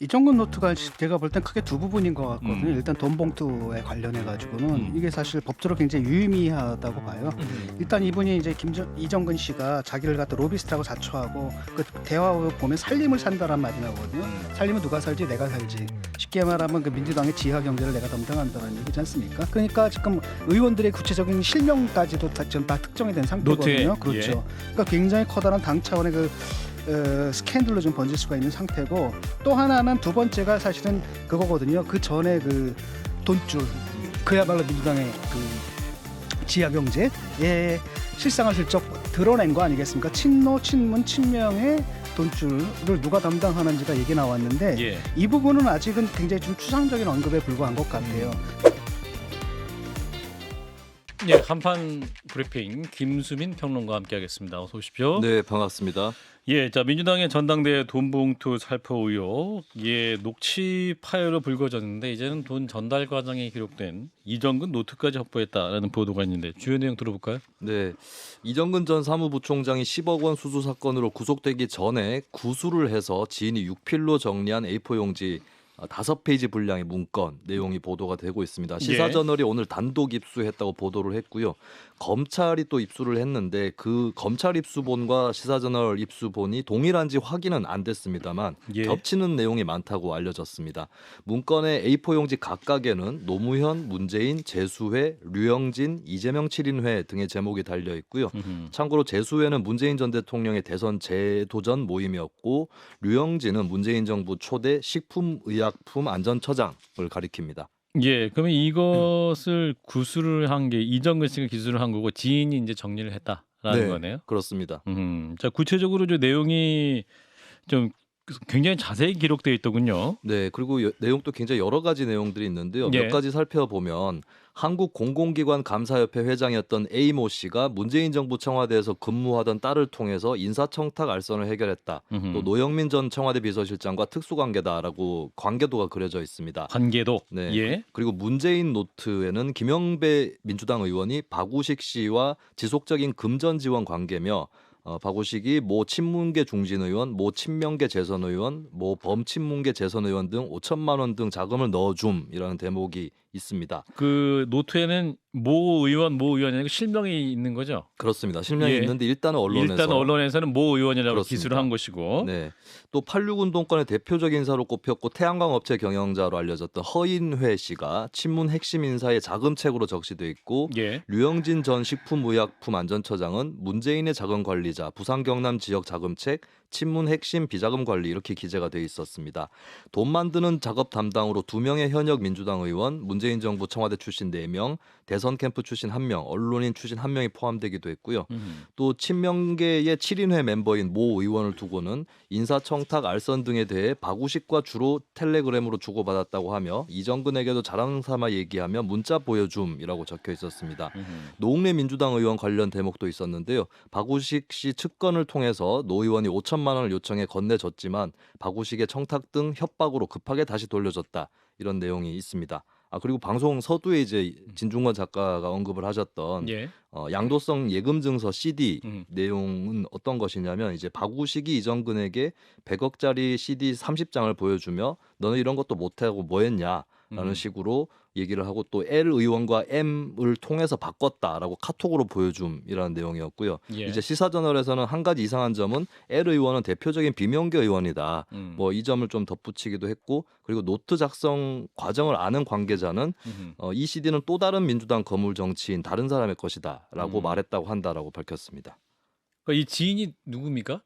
이정근 노트가 제가 볼 땐 크게 두 부분인 것 같거든요. 음. 일단 돈 봉투에 관련해 가지고는 음. 이게 사실 법적으로 굉장히 유의미하다고 봐요. 일단 이분이 이제 이정근 씨가 자기를 갖다 로비스트라고 자처하고 그 대화 보면 살림을 산다란 말이 나오거든요. 살림은 누가 살지 내가 살지. 쉽게 말하면 그 민주당의 지하 경제를 내가 담당한다는 얘기지 않습니까? 그러니까 지금 의원들의 구체적인 실명까지도 지금 다 특정이 된 상태거든요. 노트에, 그렇죠. 그러니까 굉장히 커다란 당 차원의 그 스캔들로 좀 번질 수가 있는 상태고, 또 하나는 두 번째가 사실은 그거거든요. 그 전에 그 돈줄, 그야말로 민주당의 그 지하 경제의 실상을 슬쩍 드러낸 거 아니겠습니까? 친노, 친문, 친명의 돈줄을 누가 담당하는지가 얘기 나왔는데 예. 이 부분은 아직은 굉장히 좀 추상적인 언급에 불과한 것 같아요. 예, 한판 브리핑 김수민 평론가와 함께하겠습니다. 어서 오십시오. 네, 반갑습니다. 예, 자 민주당의 전당대회 돈봉투 살포 의혹, 예, 녹취 파일로 불거졌는데 이제는 돈 전달 과정에 기록된 이정근 노트까지 확보했다라는 보도가 있는데 주요 내용 들어볼까요? 네, 이정근 전 사무부총장이 10억 원 수수 사건으로 구속되기 전에 구술을 해서 지인이 6필로 정리한 A4 용지 5페이지 분량의 문건 내용이 보도가 되고 있습니다. 시사저널이 오늘 단독 입수했다고 보도를 했고요. 검찰이 또 입수를 했는데 그 검찰 입수본과 시사저널 입수본이 동일한지 확인은 안 됐습니다만 예. 겹치는 내용이 많다고 알려졌습니다. 문건의 A4 용지 각각에는 노무현, 문재인, 재수회, 류영진, 이재명 7인회 등의 제목이 달려 있고요. 참고로 재수회는 문재인 전 대통령의 대선 재도전 모임이었고, 류영진은 문재인 정부 초대 식품의약품 안전처장을 가리킵니다. 예, 그러면 이것을 구술을 한 게 이정근 씨가 기술을 한 거고 지인이 이제 정리를 했다라는 거네요. 그렇습니다. 자 구체적으로 저 내용이 좀 굉장히 자세히 기록되어 있더군요. 네, 그리고 내용도 굉장히 여러 가지 내용들이 있는데요. 예. 몇 가지 살펴보면 한국공공기관 감사협회 회장이었던 A모 씨가 문재인 정부 청와대에서 근무하던 딸을 통해서 인사청탁 알선을 해결했다. 또 노영민 전 청와대 비서실장과 특수관계다라고 관계도가 그려져 있습니다. 관계도. 네. 예. 그리고 문재인 노트에는 김영배 민주당 의원이 박우식 씨와 지속적인 금전 지원 관계며 박우식이 모 친문계 중진 의원, 모 친명계 재선 의원, 모 범친문계 재선 의원 등 5천만 원 등 자금을 넣어줌이라는 대목이 있습니다. 그 노트에는 모 의원이 아니고 실명이 있는 거죠. 그렇습니다. 실명이 예. 있는데 일단은 언론에서는 모 의원이라고 그렇습니다. 기술을 한 것이고. 네. 또 86 운동권의 대표적인 인사로 꼽혔고 태양광 업체 경영자로 알려졌던 허인회 씨가 친문 핵심 인사의 자금책으로 적시돼 있고, 예. 류영진 전 식품의약품 안전처장은 문재인의 자금 관리자, 부산 경남 지역 자금책, 친문 핵심 비자금 관리 이렇게 기재가 돼 있었습니다. 돈 만드는 작업 담당으로 2명의 현역 민주당 의원, 문재인 정부 청와대 출신 4명, 대선 캠프 출신 1명, 언론인 출신 1명이 포함되기도 했고요. 또 친명계의 7인회 멤버인 모 의원을 두고는 인사청탁 알선 등에 대해 박우식과 주로 텔레그램으로 주고받았다고 하며 이정근에게도 자랑 삼아 얘기하며 문자 보여줌이라고 적혀 있었습니다. 노웅래 민주당 의원 관련 대목도 있었는데요. 박우식 씨 측근을 통해서 노 의원이 5천만 원을 요청해 건네줬지만 박우식의 청탁 등 협박으로 급하게 다시 돌려줬다. 이런 내용이 있습니다. 그리고 방송 서두에 이제 진중권 작가가 언급을 하셨던 예. 양도성 예금 증서 CD 음. 내용은 어떤 것이냐면 이제 박우식이 이정근에게 100억짜리 CD 30장을 보여주며 너는 이런 것도 못하고 뭐했냐라는 식으로 얘기를 하고, 또 L 의원과 M을 통해서 바꿨다라고 카톡으로 보여줌이라는 내용이었고요. 예. 이제 시사저널에서는 한 가지 이상한 점은 L 의원은 대표적인 비명계 의원이다. 뭐 이 점을 좀 덧붙이기도 했고, 그리고 노트 작성 과정을 아는 관계자는 이 CD는 또 다른 민주당 거물 정치인 다른 사람의 것이다라고 말했다고 한다라고 밝혔습니다. 그러니까 이 지인이 누굽니까?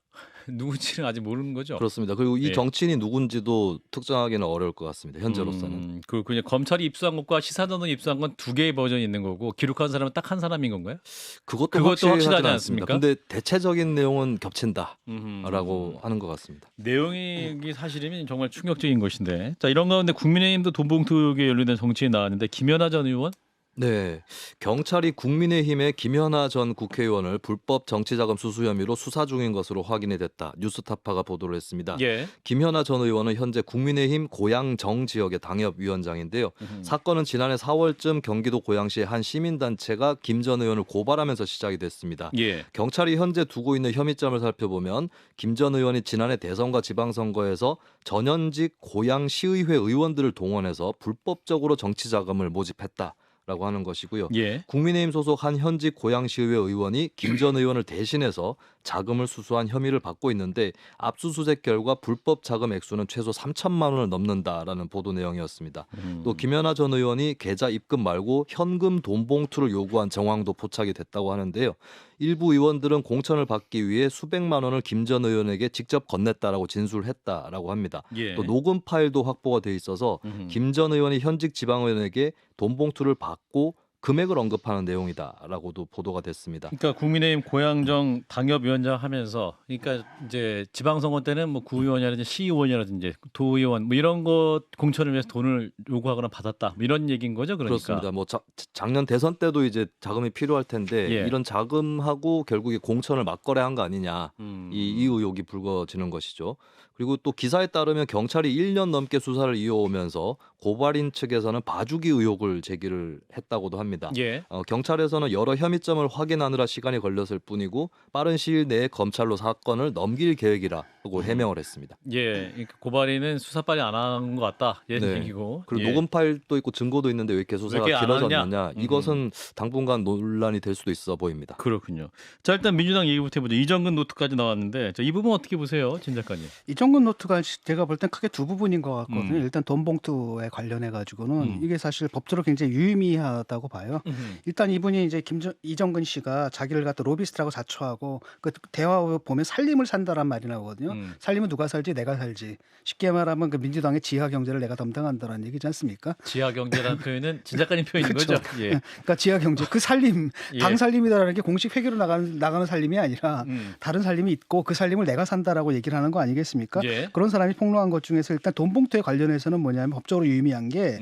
누군지는 아직 모르는 거죠. 그렇습니다. 그리고 이 예. 정치인이 누군지도 특정하기는 어려울 것 같습니다. 현재로서는. 그 그냥 검찰이 입수한 것과 시사저널이 입수한 건 두 개의 버전이 있는 거고 기록한 사람은 딱 한 사람인 건가요? 그것도 확실하지 확실하지 않습니까? 않습니다. 근데 대체적인 내용은 겹친다라고 하는 것 같습니다. 내용이 사실이면 정말 충격적인 것인데, 자 이런 가운데 국민의힘도 돈봉투 의혹에 연루된 정치인 나왔는데 김연아 전 의원 네, 경찰이 국민의힘의 김연아 전 국회의원을 불법 정치자금 수수 혐의로 수사 중인 것으로 확인이 됐다. 뉴스타파가 보도를 했습니다. 예. 김연아 전 의원은 현재 국민의힘 고양정 지역의 당협위원장인데요. 사건은 지난해 4월쯤 경기도 고양시의 한 시민단체가 김 전 의원을 고발하면서 시작이 됐습니다. 예. 경찰이 현재 두고 있는 혐의점을 살펴보면 김 전 의원이 지난해 대선과 지방선거에서 전현직 고양시의회 의원들을 동원해서 불법적으로 정치자금을 모집했다. 라고 하는 것이고요. 예. 국민의힘 소속 한 현직 고양시의회 의원이 김 전 의원을 대신해서 자금을 수수한 혐의를 받고 있는데 압수수색 결과 불법 자금 액수는 최소 3천만 원을 넘는다라는 보도 내용이었습니다. 또 김연아 전 의원이 계좌 입금 말고 현금 돈 봉투를 요구한 정황도 포착이 됐다고 하는데요. 일부 의원들은 공천을 받기 위해 수백만 원을 김 전 의원에게 직접 건넸다라고 진술했다라고 합니다. 예. 또 녹음 파일도 확보가 돼 있어서 김 전 의원이 현직 지방의원에게 돈 봉투를 받고 금액을 언급하는 내용이다라고도 보도가 됐습니다. 그러니까 국민의힘 고양정 당협위원장 하면서 그러니까 이제 지방선거 때는 뭐 구의원이라든지 시의원이라든지 도의원 뭐 이런 것 공천을 위해서 돈을 요구하거나 받았다 뭐 이런 얘기인 거죠. 그러니까. 그렇습니다. 뭐 작년 대선 때도 이제 자금이 필요할 텐데 예. 이런 자금하고 결국에 공천을 맞거래한 거 아니냐 이 의혹이 불거지는 것이죠. 그리고 또 기사에 따르면 경찰이 1년 넘게 수사를 이어오면서 고발인 측에서는 봐주기 의혹을 제기를 했다고도 합니다. 예. 경찰에서는 여러 혐의점을 확인하느라 시간이 걸렸을 뿐이고 빠른 시일 내에 검찰로 사건을 넘길 계획이라고 해명을 했습니다. 예. 그러니까 고발인은 수사 빨리 안 한 것 같다. 이런 네. 얘기고. 그리고 예. 녹음 파일도 있고 증거도 있는데 왜 이렇게 수사가 왜 이렇게 안 길어졌느냐 하느냐? 이것은 당분간 논란이 될 수도 있어 보입니다. 그렇군요. 자 일단 민주당 얘기부터 해보죠. 이정근 노트까지 나왔는데 자, 이 부분 어떻게 보세요, 진 작가님? 이정근 노트가 제가 볼 땐 크게 두 부분인 것 같거든요. 일단 돈 봉투에 관련해 가지고는 이게 사실 법적으로 굉장히 유의미하다고 봐요. 일단 이분이 이제 이정근 씨가 자기를 갖다 로비스트라고 자처하고 그 대화 보면 살림을 산다란 말이 나오거든요. 살림은 누가 살지 내가 살지. 쉽게 말하면 그 민주당의 지하 경제를 내가 담당한다는 얘기지 않습니까? 지하 경제라는 표현은 진 작가님 표현인 거죠? 예. 그러니까 지하 경제 그 살림 예. 당 살림이다라는 게 공식 회계로 나가는 살림이 아니라 다른 살림이 있고 그 살림을 내가 산다라고 얘기를 하는 거 아니겠습니까? 예. 그런 사람이 폭로한 것 중에서 일단 돈 봉투에 관련해서는 뭐냐면 법적으로 유의미한 게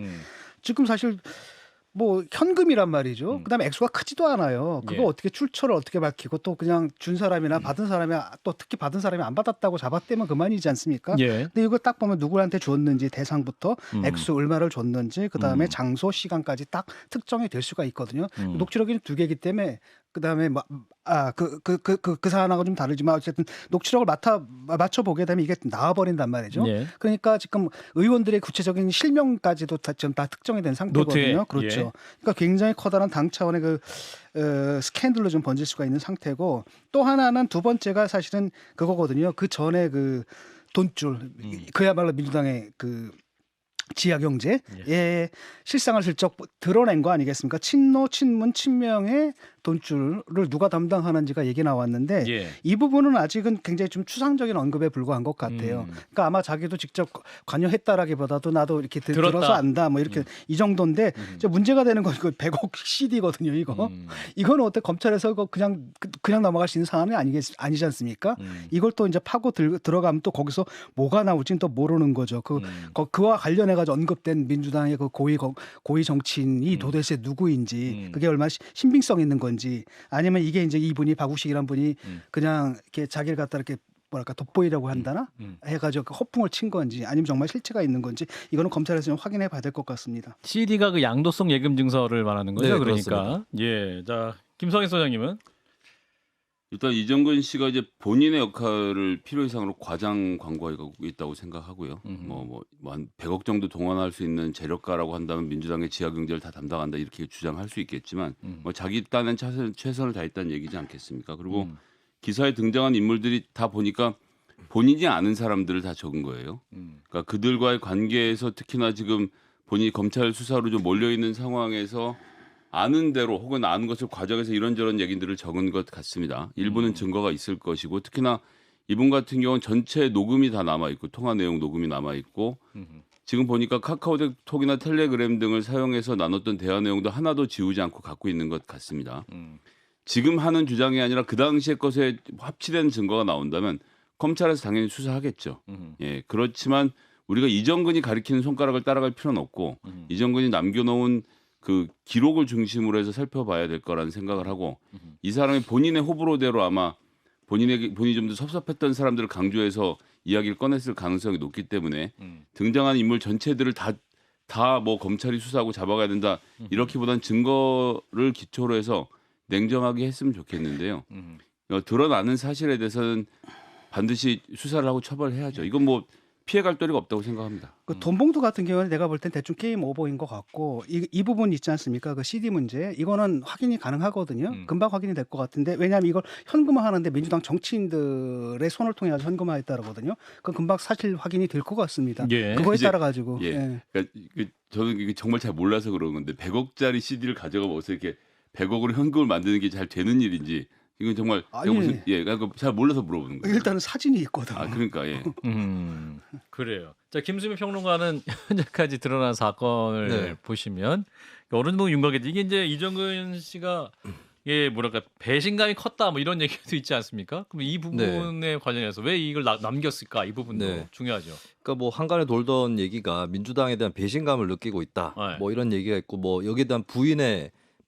지금 사실 뭐 현금이란 말이죠. 그다음에 액수가 크지도 않아요. 그거 예. 어떻게 출처를 어떻게 밝히고 또 그냥 준 사람이나 받은 사람이 또 특히 받은 사람이 안 받았다고 잡아떼면 그만이지 않습니까? 예. 근데 이거 딱 보면 누구한테 줬는지 대상부터 액수 얼마를 줬는지 그다음에 장소 시간까지 딱 특정이 될 수가 있거든요. 녹취록이 두 개이기 때문에 그다음에 그 사안하고 좀 다르지만 어쨌든 녹취록을 맞춰 보게 되면 이게 나와 버린단 말이죠. 예. 그러니까 지금 의원들의 구체적인 실명까지도 지금 다 특정이 된 상태거든요. 노트에. 그렇죠. 예. 그러니까 굉장히 커다란 당 차원의 스캔들로 좀 번질 수가 있는 상태고 또 하나는 두 번째가 사실은 그거거든요. 그 전에 그 돈줄 그야말로 민주당의 그 지하 경제의 실상을 슬쩍 드러낸 거 아니겠습니까? 친노, 친문, 친명의 돈줄을 누가 담당하는지가 얘기 나왔는데 예. 이 부분은 아직은 굉장히 좀 추상적인 언급에 불과한 것 같아요. 그러니까 아마 자기도 직접 관여했다라기보다도 나도 이렇게 들어서 안다 뭐 이렇게 이 정도인데 이제 문제가 되는 건 그 100억 CD거든요. 이거는 어때 검찰에서 그냥 넘어갈 수 있는 상황이 아니지 않습니까? 이걸 또 이제 파고 들어가면 또 거기서 뭐가 나올지는 또 모르는 거죠. 그와 관련해 가지고 언급된 민주당의 그 고위 정치인이 도대체 누구인지 그게 얼마나 신빙성 있는 건지 아니면 이게 이제 이분이 박우식이란 분이 그냥 이렇게 자기를 갖다 이렇게 뭐랄까 돋보이려고 한다나 해가지고 허풍을 친 건지 아니면 정말 실체가 있는 건지 이거는 검찰에서 좀 확인해 봐야 될 것 같습니다. CD가 그 양도성 예금 증서를 말하는 거죠. 네, 그러니까 예, 자 김성희 소장님은 일단 이정근 씨가 이제 본인의 역할을 필요 이상으로 과장 광고하고 있다고 생각하고요. 한 100억 정도 동원할 수 있는 재력가라고 한다면 민주당의 지하 경제를 다 담당한다 이렇게 주장할 수 있겠지만 뭐 자기 딴엔 최선을 다했다는 얘기지 않겠습니까? 그리고 기사에 등장한 인물들이 다 보니까 본인이 아는 사람들을 다 적은 거예요. 그러니까 그들과의 관계에서 특히나 지금 본인이 검찰 수사로 좀 몰려 있는 상황에서 아는 대로 혹은 아는 것을 과정에서 이런저런 얘기들을 적은 것 같습니다. 일부는 증거가 있을 것이고 특히나 이분 같은 경우는 전체 녹음이 다 남아있고 통화 내용 녹음이 남아있고 지금 보니까 카카오톡이나 텔레그램 등을 사용해서 나눴던 대화 내용도 하나도 지우지 않고 갖고 있는 것 같습니다. 지금 하는 주장이 아니라 그 당시의 것에 합치된 증거가 나온다면 검찰에서 당연히 수사하겠죠. 예, 그렇지만 우리가 이정근이 가리키는 손가락을 따라갈 필요는 없고 이정근이 남겨놓은 그 기록을 중심으로 해서 살펴봐야 될 거라는 생각을 하고 이 사람이 본인의 호불호대로 아마 본인이 좀 더 섭섭했던 사람들을 강조해서 이야기를 꺼냈을 가능성이 높기 때문에 등장한 인물 전체들을 다 뭐 검찰이 수사하고 잡아가야 된다 이렇기보단 증거를 기초로 해서 냉정하게 했으면 좋겠는데요. 드러나는 사실에 대해서는 반드시 수사를 하고 처벌해야죠. 이건 뭐 피해갈 도리가 없다고 생각합니다. 그 돈봉투 같은 경우는 내가 볼 땐 대충 게임 오버인 것 같고 이 부분 있지 않습니까? 그 CD 문제 이거는 확인이 가능하거든요. 금방 확인이 될 것 같은데 왜냐하면 이걸 현금화하는데 민주당 정치인들의 손을 통해 서 현금화했다거든요. 그 금방 사실 확인이 될 것 같습니다. 예. 그거에 이제- 따라 가지고 예. 그러니까 저는 이게 정말 잘 몰라서 그런 건데 100억짜리 CD를 가져가 먹어서 이렇게 100억으로 현금을 만드는 게 잘 되는 일인지 이건 정말 아니. 제가 무슨 그러니까 잘 몰라서 물어보는 거예요. 일단은 사진이 있거든. 아 그러니까 예. 그래요. 자 김수민 평론가는 현재까지 드러난 사건을 네. 보시면 어느 정도 윤곽이 이게 이제 이정근 씨가 예 뭐랄까 배신감이 컸다 뭐 이런 얘기도 있지 않습니까? 그럼 이 부분에 관련해서 왜 이걸 남겼을까 이 부분도 네. 중요하죠. 그러니까 뭐 한간에 돌던 얘기가 민주당에 대한 배신감을 느끼고 있다. 네. 뭐 이런 얘기가 있고 뭐 여기에 대한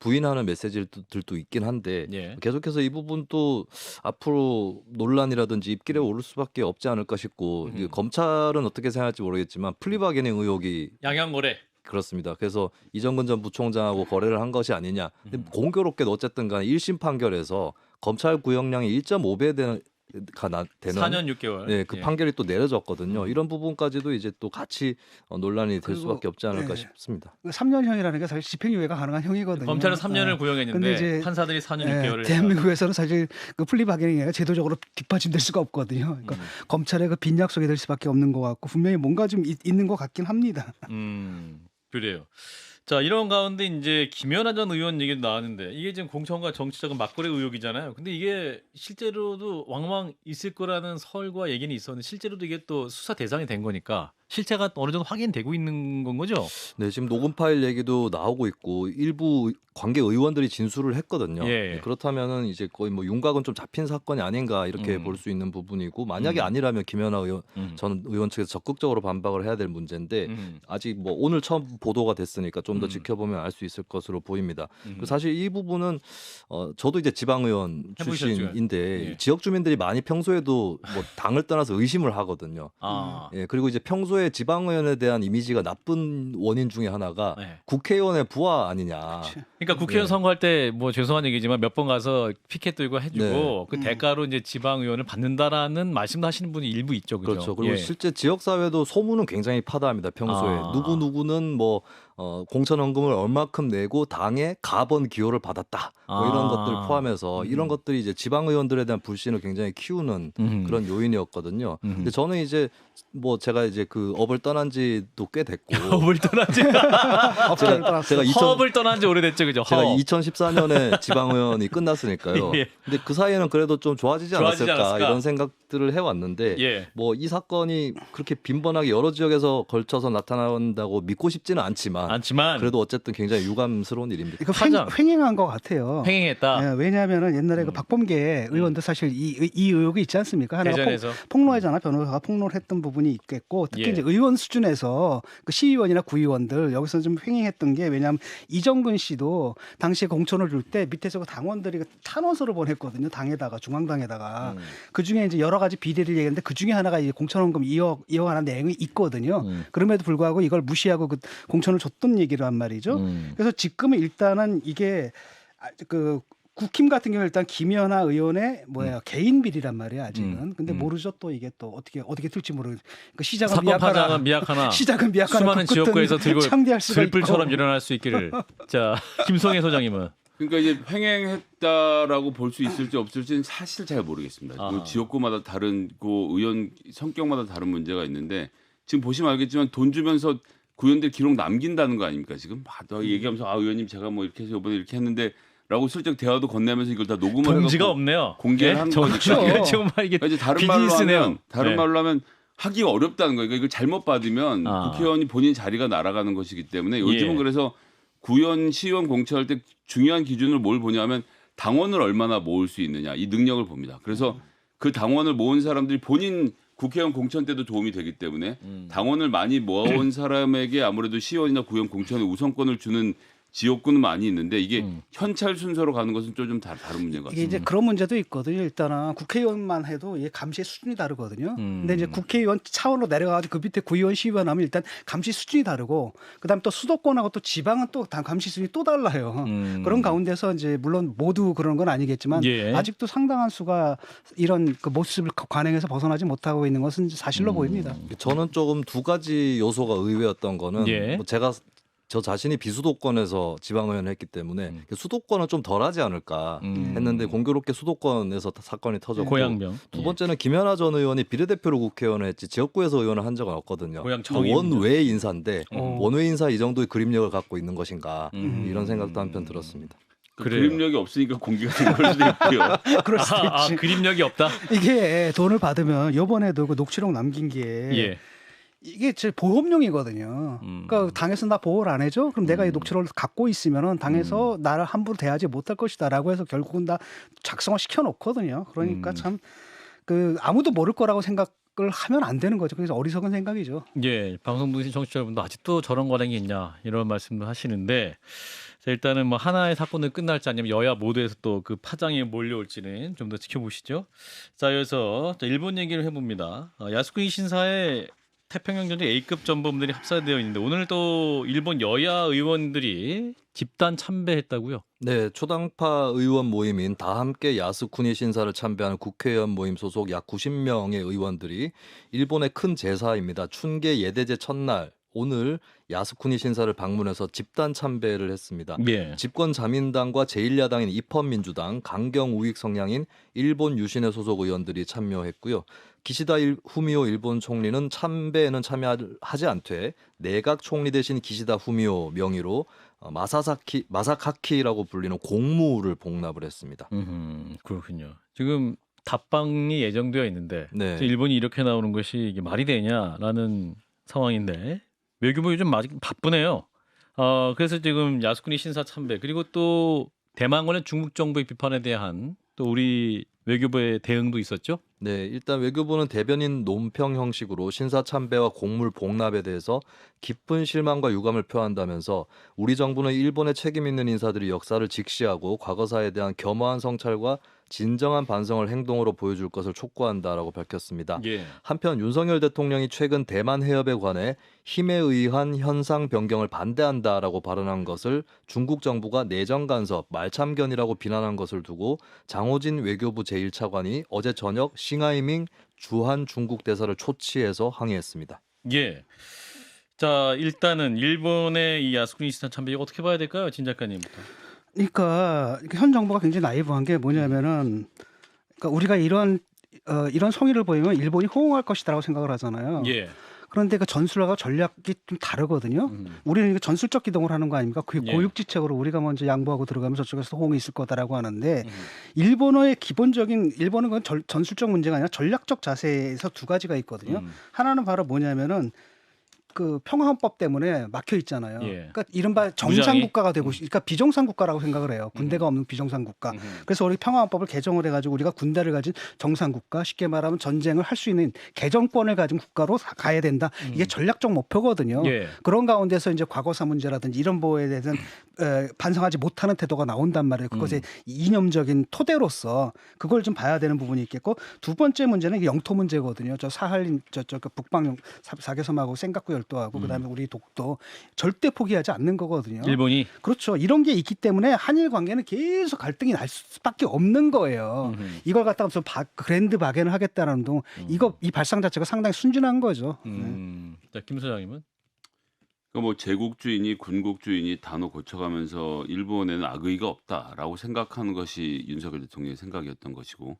부인하는 메시지들도 있긴 한데 예. 계속해서 이 부분도 앞으로 논란이라든지 입길에 오를 수밖에 없지 않을까 싶고 이게 검찰은 어떻게 생각할지 모르겠지만 플리바게닝 의혹이 양양거래. 그렇습니다. 그래서 이정근 전 부총장하고 거래를 한 것이 아니냐. 근데 공교롭게도 어쨌든 간에 1심 판결에서 검찰 구형량이 1.5배 되는 4년 6개월. 네, 그 예. 판결이 또 내려졌거든요. 이런 부분까지도 이제 또 같이 논란이 될 그리고, 수밖에 없지 않을까 네. 싶습니다. 3년형이라는 게 사실 집행유예가 가능한 형이거든요. 검찰은 3년을 근데 구형했는데 이제 판사들이 4년 예, 6개월을 대한민국에서는 사실 그 플리바게닝이 제도적으로 뒷받침될 수가 없거든요. 그러니까 검찰의 그 빈약속이 될 수밖에 없는 것 같고 분명히 뭔가 좀 있는 것 같긴 합니다. 그래요. 자 이런 가운데 이제 김연아 전 의원 얘기도 나왔는데 이게 지금 공천과 정치적인 맞거래 의혹이잖아요. 근데 이게 실제로도 왕왕 있을 거라는 설과 얘기는 있었는데 실제로도 이게 또 수사 대상이 된 거니까 실체가 어느 정도 확인되고 있는 건 거죠. 네, 지금 녹음 파일 얘기도 나오고 있고 일부 관계 의원들이 진술을 했거든요. 예. 네, 그렇다면은 이제 거의 뭐 윤곽은 좀 잡힌 사건이 아닌가 이렇게 볼 수 있는 부분이고 만약에 아니라면 김연아 의원 전 의원 측에서 적극적으로 반박을 해야 될 문제인데 아직 뭐 오늘 처음 보도가 됐으니까 좀 더 지켜보면 알 수 있을 것으로 보입니다. 그리고 사실 이 부분은 저도 이제 지방의원 해보셨죠? 출신인데 예. 지역 주민들이 많이 평소에도 뭐 당을 떠나서 의심을 하거든요. 아, 예, 그리고 이제 평소에 지방의원에 대한 이미지가 나쁜 원인 중에 하나가 네. 국회의원의 부하 아니냐. 그러니까 국회의원 네. 선거할 때 뭐 죄송한 얘기지만 몇 번 가서 피켓 들고 해주고 네. 그 대가로 이제 지방의원을 받는다라는 말씀도 하시는 분이 일부 있죠, 그죠? 그렇죠. 그리고 예. 실제 지역 사회도 소문은 굉장히 파다합니다. 평소에 아. 누구 누구는 뭐 공천 헌금을 얼마큼 내고 당에 가번 기여를 받았다. 뭐 이런 아. 것들 포함해서 이런 것들이 이제 지방 의원들에 대한 불신을 굉장히 키우는 그런 요인이었거든요. 근데 저는 이제 뭐 제가 이제 그 업을 떠난 지도 꽤 됐고 허업을 떠난 지 업자를 떠났어. 제가 허업을 떠난 지 오래됐죠, 그죠? 제가 허업. 2014년에 지방의원이 끝났으니까요. 예. 근데 그 사이에는 그래도 좀 좋아지지 좋아지지 않았을까, 않았을까? 이런 생각들을 해왔는데 예. 뭐 이 사건이 그렇게 빈번하게 여러 지역에서 걸쳐서 나타난다고 믿고 싶지는 않지만 그래도 어쨌든 굉장히 유감스러운 일입니다. 이거 하장. 횡행한 것 같아요. 횡행했다. 예, 왜냐하면은 옛날에 그 박범계 의원도 사실 이 의혹이 있지 않습니까? 하나가 대전에서 폭로하잖아. 변호사가 폭로를 했던 부분이 있겠고 특히 예. 이제 의원 수준에서 그 시의원이나 구의원들 여기서 좀 횡행했던 게 왜냐하면 이정근 씨도 당시에 공천을 줄 때 밑에서 그 당원들이 그 탄원서를 보냈거든요. 당에다가 중앙당에다가 그 중에 이제 여러 가지 비리를 얘기했는데 그 중에 하나가 이제 공천원금 2억하는 내용이 있거든요. 그럼에도 불구하고 이걸 무시하고 그 공천을 줬던 얘기를 한 말이죠. 그래서 지금은 일단은 이게 그 국힘 같은 경우 일단 김연아 의원의 개인 비리란 말이야 아직은. 근데 모르죠 또 이게 또 어떻게 될지 모르겠. 그 시작은 사건 파장은 미약하나 시작은 미약하나 수많은 지역구에서 들고 창대할 수가 들불처럼 있고. 일어날 수 있기를. 자 김성애 소장님은 그러니까 이제 횡행했다라고 볼 수 있을지 없을지는 사실 잘 모르겠습니다. 아하. 그 지역구마다 다른고 의원 성격마다 다른 문제가 있는데 지금 보시면 알겠지만 돈 주면서 구의원들 기록 남긴다는 거 아닙니까? 지금 얘기하면서 의원님 제가 뭐 이렇게 해서 이번에 이렇게 했는데라고 슬쩍 대화도 건네면서 이걸 다 녹음을 동지가 해갖고 없네요. 공개를 한 거니까. 정말 이게 그러니까 이제 비즈니스네요. 다른 네. 말로 하면 하기가 어렵다는 거예요. 그러니까 이걸 잘못 받으면 국회의원이 본인 자리가 날아가는 것이기 때문에 요즘은 예. 그래서 구의원, 시의원 공천할 때 중요한 기준을 뭘 보냐면 당원을 얼마나 모을 수 있느냐 이 능력을 봅니다. 그래서 그 당원을 모은 사람들이 본인 국회의원 공천 때도 도움이 되기 때문에 당원을 많이 모아온 사람에게 아무래도 시의원이나 구의원 공천에 우선권을 주는 지역구는 많이 있는데 이게 현찰 순서로 가는 것은 좀 다른 문제인 것 이게 같습니다. 이제 그런 문제도 있거든요. 일단은 국회의원만 해도 이게 감시의 수준이 다르거든요. 근데 이제 국회의원 차원으로 내려가지고 그 밑에 구의원, 시의원 하면 일단 감시 수준이 다르고, 그다음 또 수도권하고 또 지방은 또 감시 수준이 또 달라요. 그런 가운데서 이제 물론 모두 그런 건 아니겠지만 예. 아직도 상당한 수가 이런 그 모습을 관행에서 벗어나지 못하고 있는 것은 사실로 보입니다. 저는 조금 두 가지 요소가 의외였던 거는 예. 뭐 제가 저 자신이 비수도권에서 지방의원을 했기 때문에 수도권은 좀 덜하지 않을까 했는데 공교롭게 수도권에서 사건이 터졌고, 고양병. 두 번째는 김연아 전 의원이 비례대표로 국회의원을 했지 지역구에서 의원을 한 적은 없거든요. 고양 정의입니다. 원외 인사인데 원외 인사 이 정도의 그림력을 갖고 있는 것인가 이런 생각도 한편 들었습니다. 그래요. 그림력이 없으니까 공개가 된 걸 수도 있고요. 그럴 수도 있지. 그림력이 없다. 이게 돈을 받으면 요번에도 그 녹취록 남긴 게 예. 이게 제 보험용이거든요. 그러니까 당에서 나 보호를 안 해줘? 그럼 내가 이 녹취록을 갖고 있으면은 당에서 나를 함부로 대하지 못할 것이다라고 해서 결국은 다 작성을 시켜놓거든요. 그러니까 참 그 아무도 모를 거라고 생각을 하면 안 되는 거죠. 그래서 어리석은 생각이죠. 예, 방송 보신 청취자 여러분도 아직도 저런 관행이 있냐 이런 말씀도 하시는데, 자, 일단은 뭐 하나의 사건을 끝날지 아니면 여야 모두에서 또 그 파장이 몰려올지는 좀 더 지켜보시죠. 자, 여기서 일본 얘기를 해봅니다. 야스쿠니 신사에 태평양 전쟁 A급 전범들이 합사되어 있는데 오늘 또 일본 여야 의원들이 집단 참배했다고요? 네, 초당파 의원 모임인 다 함께 야스쿠니 신사를 참배하는 국회의원 모임 소속 약 90명의 의원들이 일본의 큰 제사입니다. 춘계 예대제 첫날 오늘 야스쿠니 신사를 방문해서 집단 참배를 했습니다. 예. 집권 자민당과 제1야당인 입헌민주당, 강경 우익 성향인 일본 유신회 소속 의원들이 참여했고요. 기시다 후미오 일본 총리는 참배에는 참여하지 않되 내각 총리 대신 기시다 후미오 명의로 마사카키라고 불리는 공무를 복납을 했습니다. 그렇군요. 지금 답방이 예정되어 있는데 네. 일본이 이렇게 나오는 것이 이게 말이 되냐라는 상황인데 외교부 요즘 아직 바쁘네요. 그래서 지금 야스쿠니 신사 참배 그리고 또 대만군의 중국 정부의 비판에 대한 또 우리 외교부의 대응도 있었죠. 네, 일단 외교부는 대변인 논평 형식으로 신사 참배와 공물 복납에 대해서 깊은 실망과 유감을 표한다면서 우리 정부는 일본의 책임 있는 인사들이 역사를 직시하고 과거사에 대한 겸허한 성찰과 진정한 반성을 행동으로 보여줄 것을 촉구한다라고 밝혔습니다. 예. 한편 윤석열 대통령이 최근 대만 해협에 관해 힘에 의한 현상 변경을 반대한다라고 발언한 것을 중국 정부가 내정 간섭, 말참견이라고 비난한 것을 두고 장호진 외교부 제1차관이 어제 저녁 싱하이밍 주한 중국 대사를 초치해서 항의했습니다. 예. 자, 일단은 일본의 이 야스쿠니 신사 참배 이거 어떻게 봐야 될까요, 진 작가님부터? 그러니까 현 정부가 굉장히 나이브한 게 뭐냐면은, 그러니까 우리가 이런 성의를 보이면 일본이 호응할 것이다라고 생각을 하잖아요. 예. 그런데 그 전술과 전략이 좀 다르거든요. 우리는 이게 전술적 기동을 하는 거 아닙니까? 그 예. 고육지책으로 우리가 먼저 양보하고 들어가면 저쪽에서 호응이 있을 거다라고 하는데 일본어의 기본적인 일본은 그건 전술적 문제가 아니라 전략적 자세에서 두 가지가 있거든요. 하나는 바로 뭐냐면은 그 평화헌법 때문에 막혀 있잖아요. 예. 그러니까 이른바 정상 국가가 되고, 그러니까 비정상 국가라고 생각을 해요. 군대가 없는 비정상 국가. 그래서 우리 평화헌법을 개정을 해가지고 우리가 군대를 가진 정상 국가, 쉽게 말하면 전쟁을 할 수 있는 개정권을 가진 국가로 가야 된다. 이게 전략적 목표거든요. 예. 그런 가운데서 이제 과거사 문제라든지 이런 거에 대해서는 반성하지 못하는 태도가 나온단 말이에요. 그것의 이념적인 토대로서 그걸 좀 봐야 되는 부분이 있겠고, 두 번째 문제는 영토 문제거든요. 저 사할린 저쪽 그 북방 4개섬하고 센카쿠 열도하고 그다음에 우리 독도 절대 포기하지 않는 거거든요. 일본이 그렇죠. 이런 게 있기 때문에 한일 관계는 계속 갈등이 날 수밖에 없는 거예요. 이걸 갖다가 무슨 그랜드 바겐을 하겠다는 동 이 발상 자체가 상당히 순진한 거죠. 자, 김 소장님은? 그러니까 뭐 제국주의니 군국주의니 단어 고쳐가면서 일본에는 악의가 없다라고 생각하는 것이 윤석열 대통령의 생각이었던 것이고,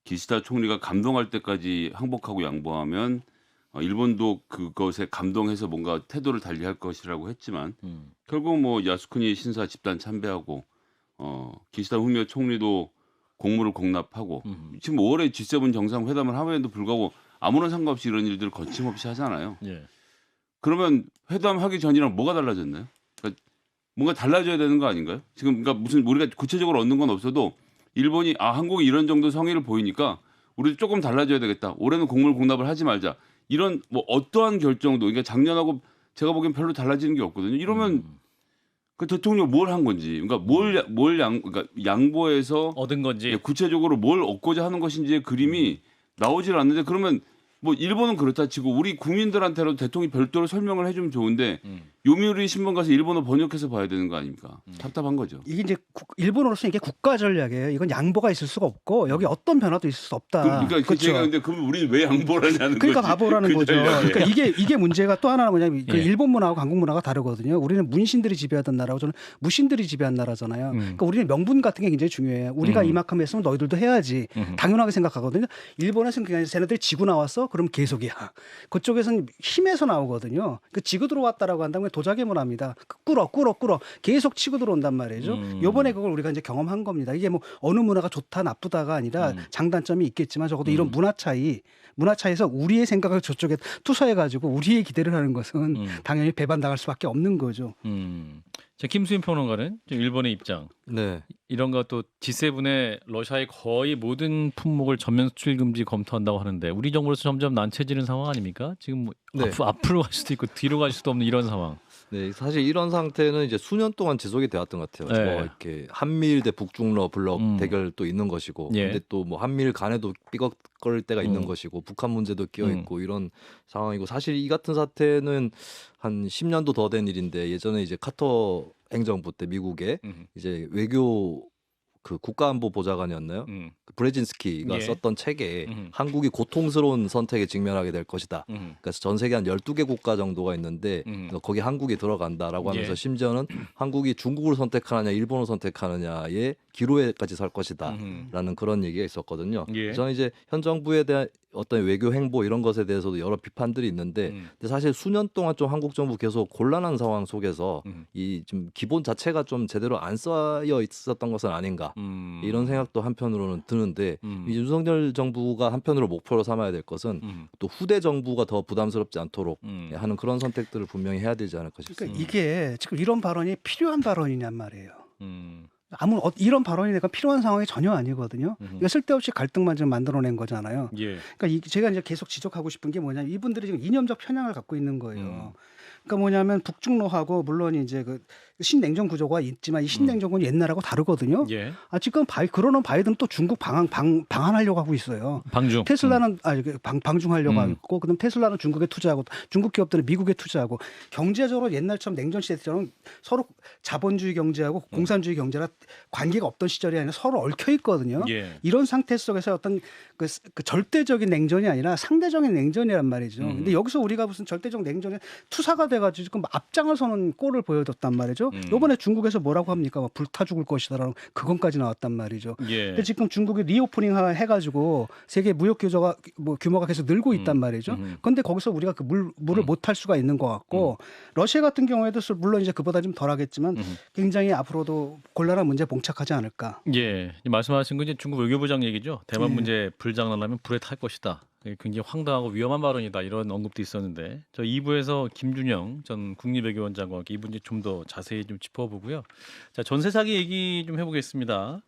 기시다 총리가 감동할 때까지 항복하고 양보하면 일본도 그것에 감동해서 뭔가 태도를 달리할 것이라고 했지만 결국 뭐 야스쿠니 신사 집단 참배하고 기시다 후미오 총리도 공무를 공납하고 지금 5월에 G7 정상회담을 함에도 불구하고 아무런 상관없이 이런 일들을 거침없이 하잖아요. 예. 그러면 회담하기 전이랑 뭐가 달라졌나요? 그러니까 뭔가 달라져야 되는 거 아닌가요? 지금 그러니까 무슨 우리가 구체적으로 얻는 건 없어도 일본이 한국이 이런 정도 성의를 보이니까 우리도 조금 달라져야 되겠다. 올해는 공물 공납을 하지 말자. 이런 뭐 어떠한 결정도, 그러니까 작년하고 제가 보기엔 별로 달라지는 게 없거든요. 이러면 그 대통령 뭘 한 건지, 그러니까 그러니까 양보해서 얻은 건지. 구체적으로 뭘 얻고자 하는 것인지의 그림이 나오질 않는데 그러면 뭐 일본은 그렇다 치고 우리 국민들한테라도 대통령이 별도로 설명을 해주면 좋은데 요미우리 신문 가서 일본어 번역해서 봐야 되는 거 아닙니까? 답답한 거죠. 이게 이제 일본으로서 이게 국가 전략이에요. 이건 양보가 있을 수가 없고 여기 어떤 변화도 있을 수 없다. 그러니까 그렇죠. 제가 근데 그럼 우리 왜 양보를 하냐는 그러니까 거지. 바보라는 거죠. 전략에. 그러니까 이게 문제가 또 하나는 뭐냐면 그 예. 일본 문화하고 한국 문화가 다르거든요. 우리는 문신들이 지배하던 나라고 저는 무신들이 지배한 나라잖아요. 그러니까 우리는 명분 같은 게 굉장히 중요해요. 우리가 이만큼 했으면 너희들도 해야지. 당연하게 생각하거든요. 일본에서는 그냥 쟤네들 지고 나왔어? 그럼 계속이야. 그쪽에서는 힘에서 나오거든요. 그 지고 들어왔다라고 한다면 도자기 문화입니다. 꿇어 계속 치고 들어온단 말이죠. 요번에 그걸 우리가 이제 경험한 겁니다. 이게 뭐 어느 문화가 좋다 나쁘다가 아니라 장단점이 있겠지만 적어도 이런 문화 차이에서 우리의 생각을 저쪽에 투사해가지고 우리의 기대를 하는 것은 당연히 배반당할 수밖에 없는 거죠. 자, 김수인 평론가는 좀 일본의 입장. 네. 이런 것도 G7의 러시아의 거의 모든 품목을 전면 수출 금지 검토한다고 하는데 우리 정부로서 점점 난처해지는 상황 아닙니까? 지금 뭐 네. 앞으로 갈 수도 있고 뒤로 갈 수도 없는 이런 상황. 네, 사실 이런 상태는 이제 수년 동안 지속이 되었던 것 같아요. 네. 뭐 이렇게 한미일 대 북중러 블록 대결도 있는 것이고, 예. 근데 또 뭐 한미일 간에도 삐걱거릴 때가 있는 것이고, 북한 문제도 끼어 있고 이런 상황이고, 사실 이 같은 사태는 한 10년도 더 된 일인데 예전에 이제 카터 행정부 때 미국에 이제 외교 그 국가안보 보좌관이었나요? 브레진스키가 예. 썼던 책에 한국이 고통스러운 선택에 직면하게 될 것이다. 그래서 전 세계 한 12개 국가 정도가 있는데 거기 한국이 들어간다라고 하면서 예. 심지어는 한국이 중국을 선택하느냐 일본을 선택하느냐의 기로에까지 설 것이다 라는 그런 얘기가 있었거든요. 예. 저는 이제 현 정부에 대한 어떤 외교 행보 이런 것에 대해서도 여러 비판들이 있는데 근데 사실 수년 동안 좀 한국 정부 계속 곤란한 상황 속에서 이 좀 기본 자체가 좀 제대로 안 쌓여 있었던 것은 아닌가 이런 생각도 한편으로는 드는데 이 윤석열 정부가 한편으로 목표로 삼아야 될 것은 또 후대 정부가 더 부담스럽지 않도록 하는 그런 선택들을 분명히 해야 되지 않을까 싶습니다. 그러니까 이게 지금 이런 발언이 필요한 발언이냔 말이에요. 음. 이런 발언이 내가 필요한 상황이 전혀 아니거든요. 이거 쓸데없이 갈등만 지금 만들어낸 거잖아요. 예. 그러니까 제가 이제 계속 지적하고 싶은 게 뭐냐면 이분들이 지금 이념적 편향을 갖고 있는 거예요. 그러니까 뭐냐면 북중로하고 물론 이제 그 신냉전 구조가 있지만 이 신냉전은 옛날하고 다르거든요. 예. 지금 그러는 바이든 또 중국 방한하려고 하고 있어요. 방중. 테슬라는 방중하려고 하고 그다음 테슬라는 중국에 투자하고 중국 기업들은 미국에 투자하고 경제적으로 옛날처럼 냉전 시대처럼 서로 자본주의 경제하고 공산주의 경제라 관계가 없던 시절이 아니라 서로 얽혀 있거든요. 예. 이런 상태 속에서 어떤 그 절대적인 냉전이 아니라 상대적인 냉전이란 말이죠. 근데 여기서 우리가 무슨 절대적 냉전에 투사가 돼가지고 지금 앞장을 서는 꼴을 보여줬단 말이죠. 이번에 중국에서 뭐라고 합니까? 막 불타 죽을 것이다라는 그건까지 나왔단 말이죠. 예. 근데 지금 중국이 리오프닝 해가지고 세계 무역 규모가 계속 늘고 있단 말이죠. 그런데 거기서 우리가 그 물을 못 탈 수가 있는 것 같고 러시아 같은 경우에도 물론 이제 그보다 좀 덜하겠지만 굉장히 앞으로도 곤란한 문제에 봉착하지 않을까. 예. 말씀하신 건 이제 중국 외교부장 얘기죠. 대만 예. 문제 불장난하면 불에 탈 것이다. 굉장히 황당하고 위험한 발언이다. 이런 언급도 있었는데 저 2부에서 김준영 전 국립외교원장과 함께 이 문제 좀 더 자세히 좀 짚어보고요. 자, 전세 사기 얘기 좀 해보겠습니다.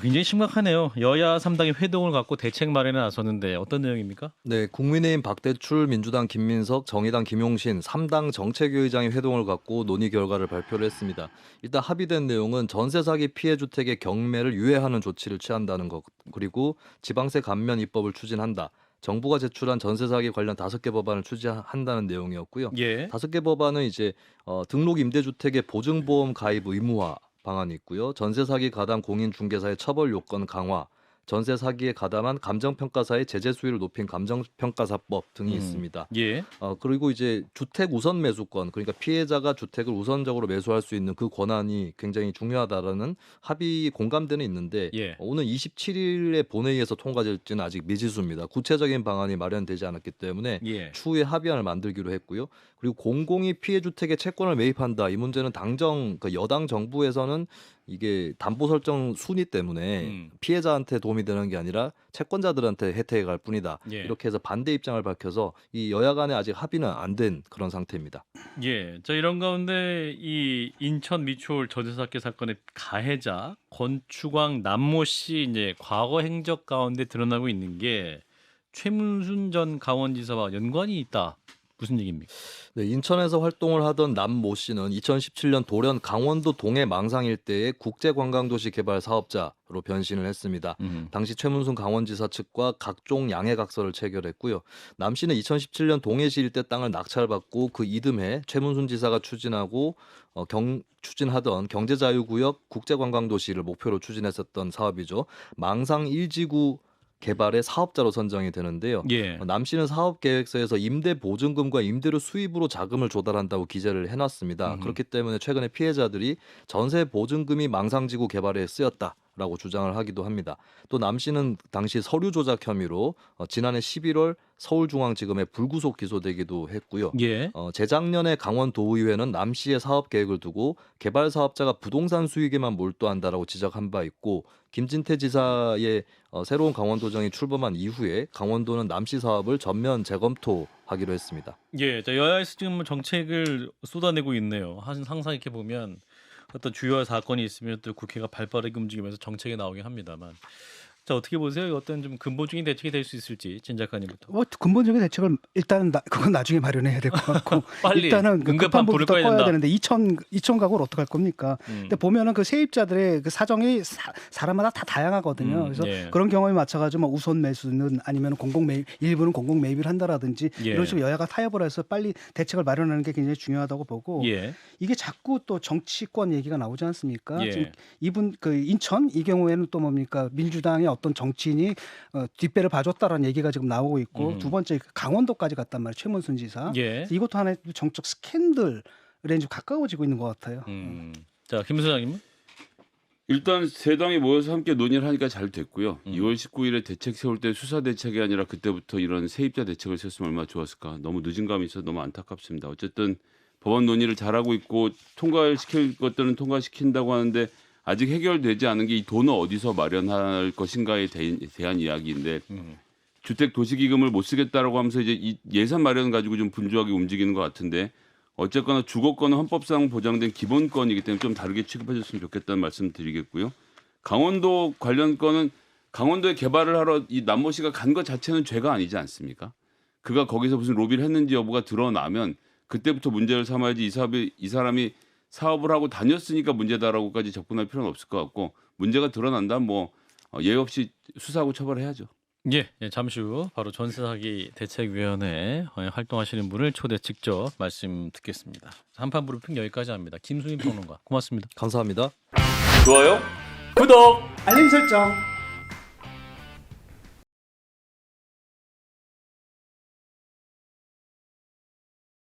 굉장히 심각하네요. 여야 3당이 회동을 갖고 대책 마련에 나섰는데 어떤 내용입니까? 네, 국민의힘 박대출, 민주당 김민석, 정의당 김용신 3당 정책위의장이 회동을 갖고 논의 결과를 발표를 했습니다. 일단 합의된 내용은 전세 사기 피해 주택의 경매를 유예하는 조치를 취한다는 것, 그리고 지방세 감면 입법을 추진한다. 정부가 제출한 전세 사기 관련 5개 법안을 추진한다는 내용이었고요. 예. 5개 법안은 이제 등록 임대주택의 보증보험 가입 의무화 방안이 있고요. 전세 사기 가담 공인중개사의 처벌 요건 강화, 전세 사기에 가담한 감정평가사의 제재 수위를 높인 감정평가사법 등이 있습니다. 예. 그리고 이제 주택 우선 매수권, 그러니까 피해자가 주택을 우선적으로 매수할 수 있는 그 권한이 굉장히 중요하다라는 합의 공감대는 있는데 예. 오늘 27일에 본회의에서 통과될지는 아직 미지수입니다. 구체적인 방안이 마련되지 않았기 때문에 예. 추후에 합의안을 만들기로 했고요. 그리고 공공이 피해 주택에 채권을 매입한다. 이 문제는 그러니까 여당 정부에서는 이게 담보 설정 순위 때문에 피해자한테 도움이 되는 게 아니라 채권자들한테 혜택이 갈 뿐이다. 예. 이렇게 해서 반대 입장을 밝혀서 이 여야 간에 아직 합의는 안 된 그런 상태입니다. 예. 자, 이런 가운데 이 인천 미추홀 전세 사기 사건의 가해자 권추광 남모 씨 이제 과거 행적 가운데 드러나고 있는 게 최문순 전 강원지사와 연관이 있다. 무슨 얘기입니까? 네, 인천에서 활동을 하던 남모 씨는 2017년 돌연 강원도 동해 망상 일대의 국제관광도시 개발 사업자로 변신을 했습니다. 당시 최문순 강원지사 측과 각종 양해각서를 체결했고요. 남 씨는 2017년 동해시 일대 땅을 낙찰받고 그 이듬해 최문순 지사가 추진하던 경제자유구역 국제관광도시를 목표로 추진했었던 사업이죠. 망상 1지구 개발의 사업자로 선정이 되는데요. 예. 남 씨는 사업 계획서에서 임대 보증금과 임대료 수입으로 자금을 조달한다고 기재를 해놨습니다. 그렇기 때문에 최근에 피해자들이 전세 보증금이 망상지구 개발에 쓰였다라고 주장을 하기도 합니다. 또 남 씨는 당시 서류 조작 혐의로 지난해 11월 서울중앙지검에 불구속 기소되기도 했고요. 예. 재작년에 강원도의회는 남 씨의 사업 계획을 두고 개발 사업자가 부동산 수익에만 몰두한다라고 지적한 바 있고 김진태 지사의 새로운 강원도정이 출범한 이후에 강원도는 남 씨 사업을 전면 재검토하기로 했습니다. 예, 자, 여야에서 지금 뭐 정책을 쏟아내고 있네요. 항상 이렇게 보면 어떤 주요한 사건이 있으면 또 국회가 발빠르게 움직이면서 정책이 나오긴 합니다만, 자 어떻게 보세요? 어떤 좀 근본적인 대책이 될 수 있을지 진 작가님부터. 뭐 근본적인 대책을 일단은 그건 나중에 마련해야 될 것 같고 빨리 일단은 그 응급한 급한 불을 불부터 꺼야 꺼야 된다. 되는데 2천 가구를 어떻게 할 겁니까? 근데 보면은 그 세입자들의 그 사정이 사람마다 다 다양하거든요. 그래서 예. 그런 경험에 맞춰가지고 뭐 우선 매수는 아니면 일부는 공공 매입을 한다라든지 예. 이런 식으로 여야가 타협을 해서 빨리 대책을 마련하는 게 굉장히 중요하다고 보고 예. 이게 자꾸 또 정치권 얘기가 나오지 않습니까? 예. 지금 이분 그 인천 이 경우에는 또 뭡니까 민주당의 어떤 정치인이 뒷배를 봐줬다라는 얘기가 지금 나오고 있고 두 번째 강원도까지 갔단 말이에요. 최문순 지사. 예. 이것도 하나의 정적 스캔들에 좀 가까워지고 있는 것 같아요. 자, 김 소장님은? 일단 세 당이 모여서 함께 논의를 하니까 잘 됐고요. 2월 19일에 대책 세울 때 수사 대책이 아니라 그때부터 이런 세입자 대책을 세웠으면 얼마나 좋았을까. 너무 늦은 감이 있어서 너무 안타깝습니다. 어쨌든 법안 논의를 잘하고 있고 통과시킬 것들은 통과시킨다고 하는데 아직 해결되지 않은 게 이 돈을 어디서 마련할 것인가에 대한 이야기인데 주택 도시기금을 못 쓰겠다라고 하면서 이제 이 예산 마련 가지고 좀 분주하게 움직이는 것 같은데 어쨌거나 주거권은 헌법상 보장된 기본권이기 때문에 좀 다르게 취급해줬으면 좋겠다는 말씀 드리겠고요. 강원도 관련 건은 강원도에 개발을 하러 이 남모 씨가 간 것 자체는 죄가 아니지 않습니까? 그가 거기서 무슨 로비를 했는지 여부가 드러나면 그때부터 문제를 삼아야지 이 사람이 사업을 하고 다녔으니까 문제다라고까지 접근할 필요는 없을 것 같고 문제가 드러난다면 뭐 예의 없이 수사하고 처벌해야죠. 예, 잠시 후 바로 전세 사기 대책위원회 활동하시는 분을 직접 말씀 듣겠습니다. 한판 브리핑 여기까지 합니다. 김수민 평론가 고맙습니다. 감사합니다. 좋아요, 구독. 알림 설정.